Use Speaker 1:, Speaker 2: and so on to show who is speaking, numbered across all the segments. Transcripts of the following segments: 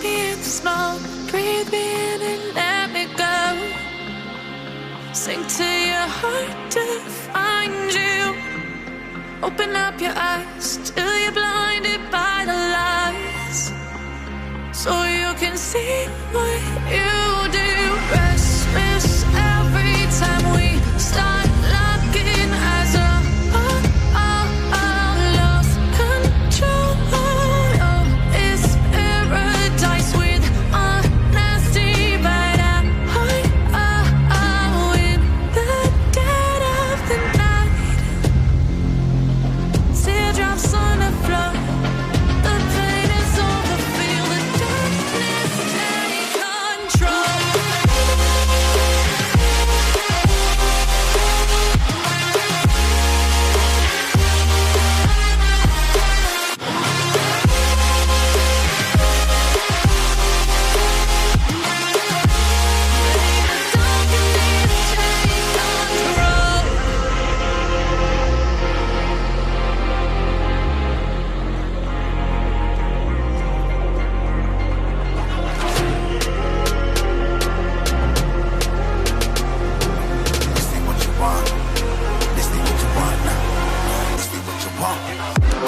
Speaker 1: me in the smoke. Breathe me in and let me go. Sink to your heart to find you. Open up your eyes till you're blinded by the lies, so you can see what you do. Restless every time we start locking eyes. Lost control. Oh, it's paradise with honesty, but I'm in the dead of the night. Teardrops on the floor. The pain is over. Feel the darkness take control.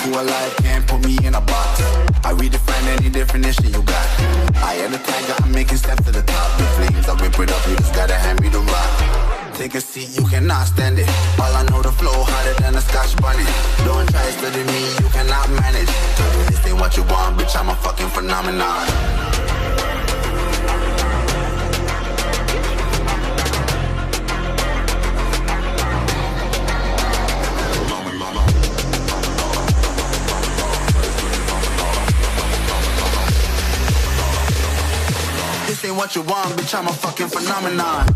Speaker 2: Who alive can't put me in a box. I redefine any definition you got. I am the tiger, I'm making steps to the top. The flames, I whip it up, you just gotta hand me the rock. Take a seat, you cannot stand it. All I know, the flow harder than a Scotch bunny. Don't try studying me, you cannot manage. This ain't what you want, bitch, I'm a fucking phenomenon. This ain't what you want, bitch, I'm a fucking phenomenon.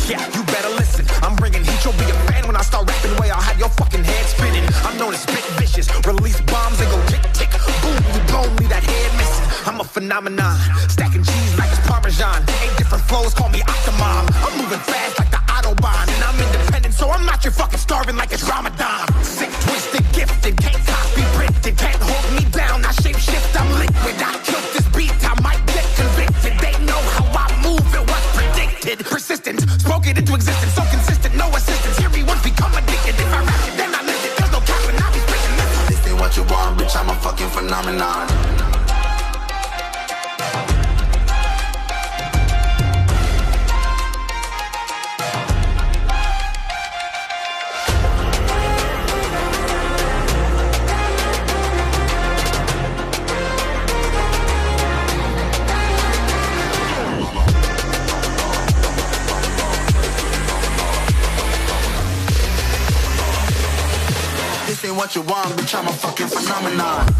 Speaker 3: Yeah, you better listen. I'm bringing heat, you'll be a fan when I start rapping. Way I'll have your fucking head spinning. I'm known as spit vicious, release bombs and go tick tick. Boom, you blown me that head missing. I'm a phenomenon, stacking cheese like it's Parmesan. 8 different flows, call me Octomom. I'm moving fast like the Autobahn, and I'm independent, so I'm not your fucking starving like it's Ramadan. Sick, twisted, gifted, can't copy, printed, can't hold me down. I shape shift, I'm liquid. I killed this beat, I might get convicted. They know how I move, it was predicted. Persistent, spoke it into existence, so consistent, no assistance. Hear me once, become addicted. If I rap it, then I live it. There's no cap and I'll be spitting this.
Speaker 2: This ain't what you want, bitch, I'm a fucking phenomenon. This ain't what you want, bitch, I'm a fucking phenomenon.